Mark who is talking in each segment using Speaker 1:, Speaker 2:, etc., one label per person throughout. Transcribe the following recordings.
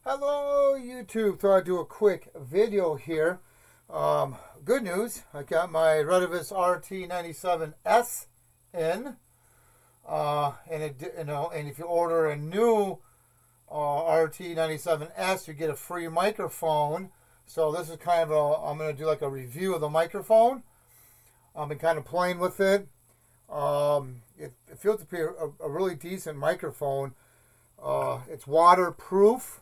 Speaker 1: Hello YouTube, thought I'd do a quick video here. Good news, I got my Retevis RT97S in, and if you order a new RT97S, you get a free microphone. So this is kind of I'm going to do like a review of the microphone. I've been kind of playing with it. It feels to be a really decent microphone. It's waterproof.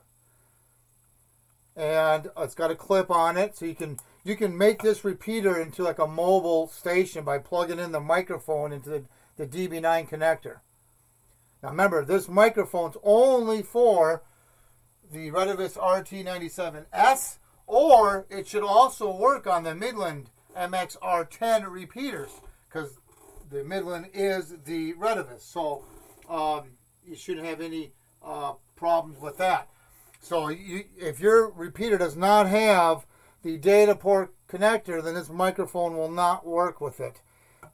Speaker 1: And it's got a clip on it, so you can make this repeater into like a mobile station by plugging in the microphone into the DB9 connector. Now remember, this microphone's only for the Retevis RT97S, or it should also work on the Midland MXR10 repeaters, because the Midland is the Retevis, so you shouldn't have any problems with that. So if your repeater does not have the data port connector, then this microphone will not work with it.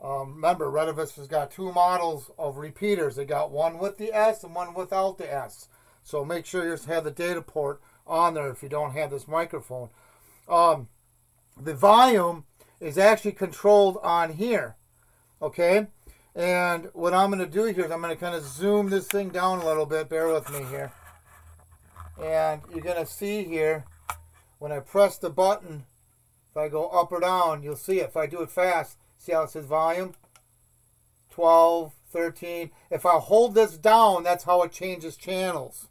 Speaker 1: Remember, Retevis has got two models of repeaters. They got one with the S and one without the S. So make sure you have the data port on there if you don't have this microphone. The volume is actually controlled on here. Okay? And what I'm going to do here is I'm going to kind of zoom this thing down a little bit. Bear with me here. And you're going to see here, when I press the button, if I go up or down, you'll see it. If I do it fast, see how it says volume? 12, 13. If I hold this down, that's how it changes channels.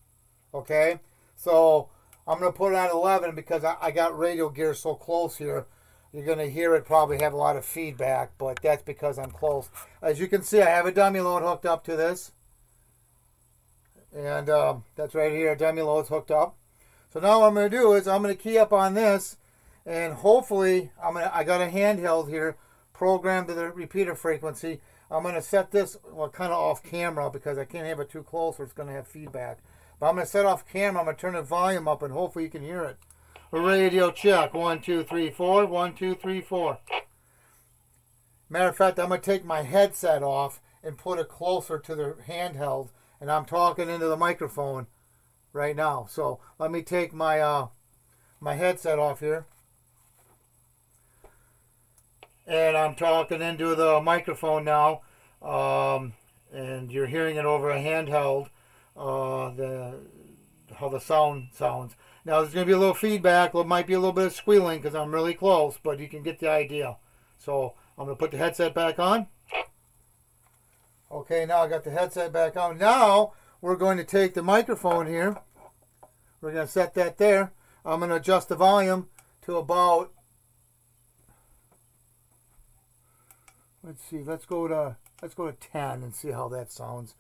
Speaker 1: Okay? So I'm going to put it on 11 because I got radio gear so close here. You're going to hear it probably have a lot of feedback, but that's because I'm close. As you can see, I have a dummy load hooked up to this. And that's right here, dummy load's hooked up. So now what I'm going to do is I'm going to key up on this, and hopefully I got a handheld here programmed to the repeater frequency. I'm going to set this kind of off camera because I can't have it too close or it's going to have feedback. But I'm going to set off camera. I'm going to turn the volume up and hopefully you can hear it. Radio check. 1, 2, 3, 4. 1, 2, 3, 4. Matter of fact, I'm going to take my headset off and put it closer to the handheld. And I'm talking into the microphone right now. So let me take my my headset off here. And I'm talking into the microphone now. And you're hearing it over a handheld, how the sound sounds. Now there's going to be a little feedback. There might be a little bit of squealing because I'm really close, but you can get the idea. So I'm going to put the headset back on. Okay, now I got the headset back on. Now we're going to take the microphone here. We're going to set that there. I'm going to adjust the volume to about, let's see, let's go to 10 and see how that sounds.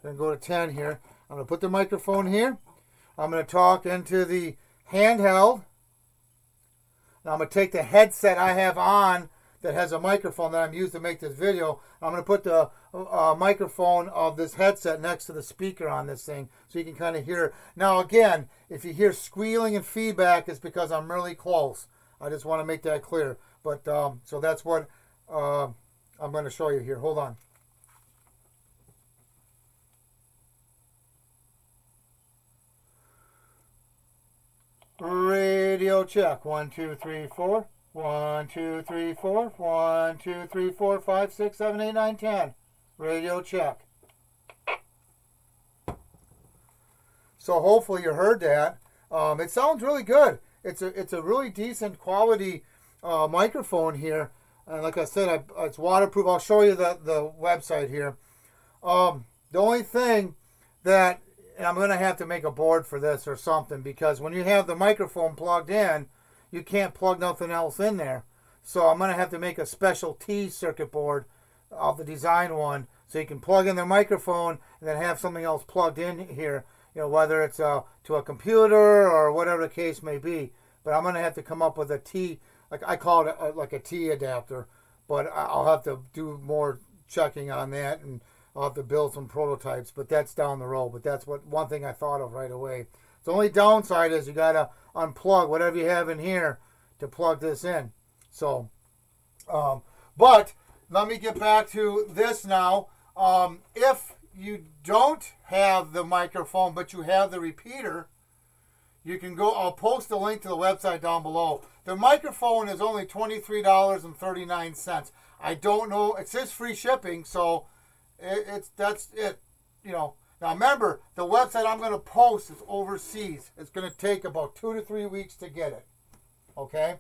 Speaker 1: Then go to 10 here. I'm going to put the microphone here. I'm going to talk into the handheld. Now I'm going to take the headset I have on that has a microphone that I'm using to make this video. I'm going to put the microphone of this headset next to the speaker on this thing so you can kind of hear it. Now again, if you hear squealing and feedback, it's because I'm really close. I just want to make that clear. But so that's what I'm going to show you here. Hold on. Radio check. 1, 2, 3, 4. 1, 2, 3, 4. 1, 2, 3, 4, 5, 6, 7, 8, 9, 10. Radio check. So hopefully you heard that. It sounds really good. It's a really decent quality microphone here. And like I said, it's waterproof. I'll show you the website here. The only thing that, and I'm going to have to make a board for this or something, because when you have the microphone plugged in, you can't plug nothing else in there. So I'm going to have to make a special T circuit board of the design one so you can plug in the microphone and then have something else plugged in here, you know, whether it's to a computer or whatever the case may be. But I'm going to have to come up with a T, like I call it like a T adapter, but I'll have to do more checking on that, and I'll have to build some prototypes, but that's down the road. But that's one thing I thought of right away. The only downside is you got to unplug whatever you have in here to plug this in. So, but let me get back to this now. If you don't have the microphone, but you have the repeater, you can go, I'll post the link to the website down below. The microphone is only $23.39. I don't know, it says free shipping, so that's it, you know. Now remember, the website I'm going to post is overseas. It's going to take about 2 to 3 weeks to get it. Okay?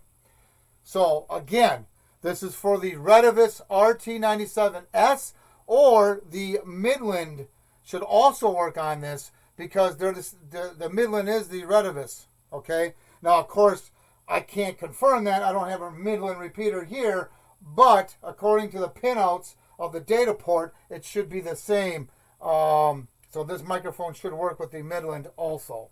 Speaker 1: So again, this is for the Retevis RT97S, or the Midland should also work on this, because the Midland is the Retevis. Okay? Now of course, I can't confirm that. I don't have a Midland repeater here, but according to the pinouts of the data port, it should be the same. So this microphone should work with the Midland also.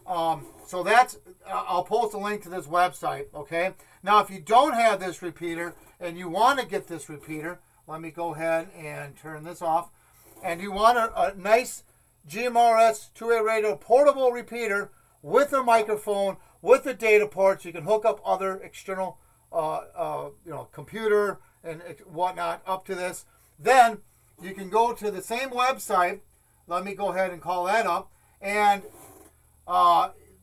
Speaker 1: So that's, I'll post a link to this website, okay? Now, if you don't have this repeater and you want to get this repeater, let me go ahead and turn this off. And you want a nice GMRS two-way radio portable repeater with a microphone, with the data ports. You can hook up other external, computer and whatnot up to this. Then you can go to the same website. Let me go ahead and call that up. And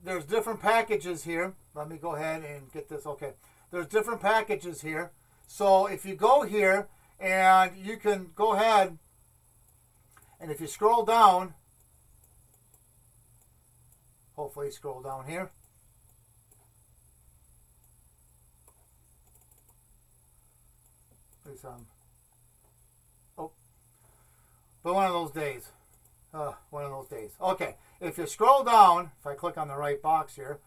Speaker 1: there's different packages here. Let me go ahead and get this. Okay. There's different packages here. So if you go here, and you can go ahead, and if you scroll down, hopefully scroll down here. Please, oh, but one of those days. One of those days. Okay, if you scroll down, if I click on the right box here,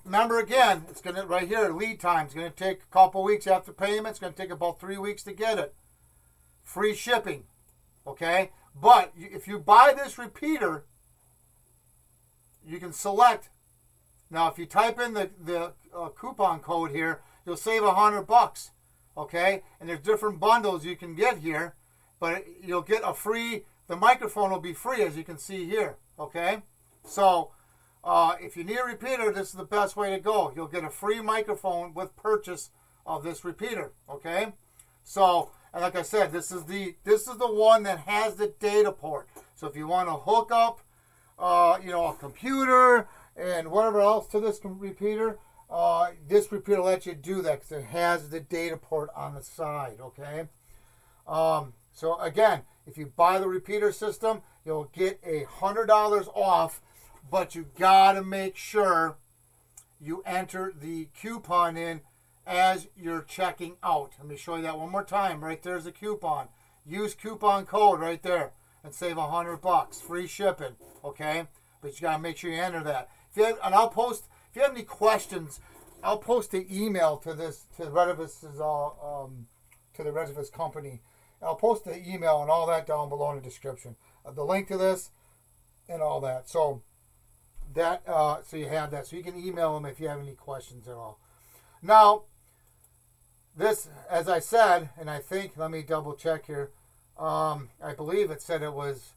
Speaker 1: remember again, it's going to, right here, lead time. It's going to take a couple weeks after payment. It's going to take about 3 weeks to get it. Free shipping. Okay? But if you buy this repeater, you can select. Now, if you type in the coupon code here, you'll save $100. Okay? And there's different bundles you can get here. But you'll get a free, the microphone will be free, as you can see here. Okay? So, if you need a repeater, this is the best way to go. You'll get a free microphone with purchase of this repeater. Okay? So, and like I said, this is the one that has the data port. So if you want to hook up, a computer and whatever else to this repeater, this repeater lets you do that because it has the data port on the side. Okay? So again, if you buy the repeater system, you'll get $100 off, but you gotta make sure you enter the coupon in as you're checking out. Let me show you that one more time. Right there's a coupon. Use coupon code right there and save $100. Free shipping. Okay, but you gotta make sure you enter that. If you have, and I'll post. If you have any questions, I'll post the email to this to Retevis's to the Retevis company. I'll post the email and all that down below in the description. The link to this and all that. So that so you have that. So you can email them if you have any questions at all. Now, this, as I said, and I think, let me double check here. I believe it said it was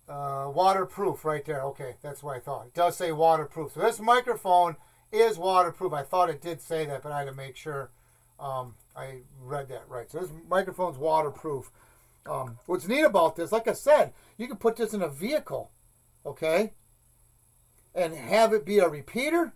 Speaker 1: waterproof right there. Okay, that's what I thought. It does say waterproof. So this microphone is waterproof. I thought it did say that, but I had to make sure I read that right. So this microphone's waterproof. What's neat about this, like I said, you can put this in a vehicle, okay, and have it be a repeater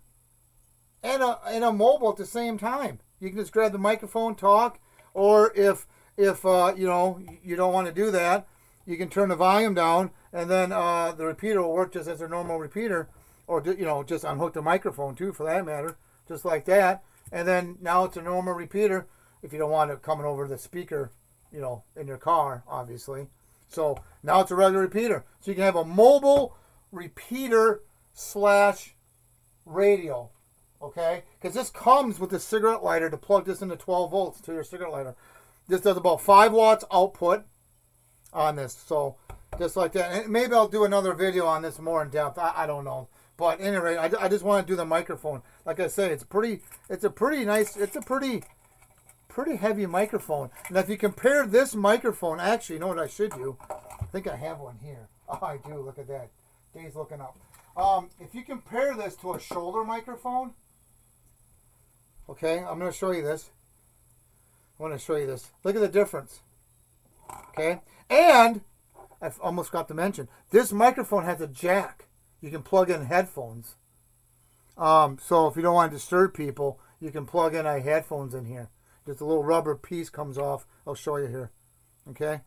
Speaker 1: and a mobile at the same time. You can just grab the microphone, talk, or if you don't want to do that, you can turn the volume down, and then the repeater will work just as a normal repeater, or just unhook the microphone too, for that matter, just like that. And then now it's a normal repeater if you don't want it coming over the speaker, in your car, obviously. So now it's a regular repeater. So you can have a mobile repeater / radio, okay? Because this comes with a cigarette lighter to plug this into 12 volts to your cigarette lighter. This does about 5 watts output on this. So just like that. And maybe I'll do another video on this more in depth. I don't know. But anyway, I just want to do the microphone. Like I said, it's a pretty heavy microphone. And if you compare this microphone, actually, you know what I should do? I think I have one here. Oh, I do. Look at that. Dave's looking up. If you compare this to a shoulder microphone, okay, I'm going to show you this. I want to show you this. Look at the difference. Okay, and I almost forgot to mention, this microphone has a jack. you can plug in headphones. So if you don't want to disturb people, you can plug in headphones in here. Just a little rubber piece comes off. I'll show you here. Okay.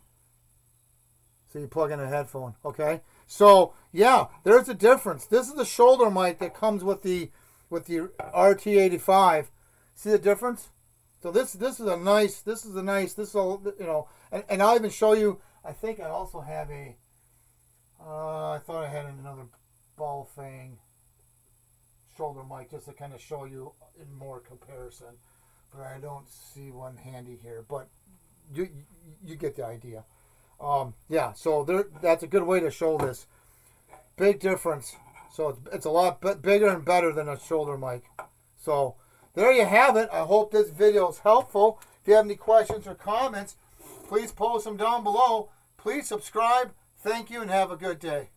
Speaker 1: So you plug in a headphone. Okay. So yeah, there's a difference. This is the shoulder mic that comes with the RT85. See the difference? So this is a nice. This is all, you know. And I'll even show you. I think I also have a. I thought I had another ball thing shoulder mic just to kind of show you in more comparison, but I don't see one handy here. But you get the idea. Yeah, so that's a good way to show this. Big difference. So it's a lot bigger and better than a shoulder mic. So there you have it. I hope this video is helpful. If you have any questions or comments, please post them down below. Please subscribe. Thank you and have a good day.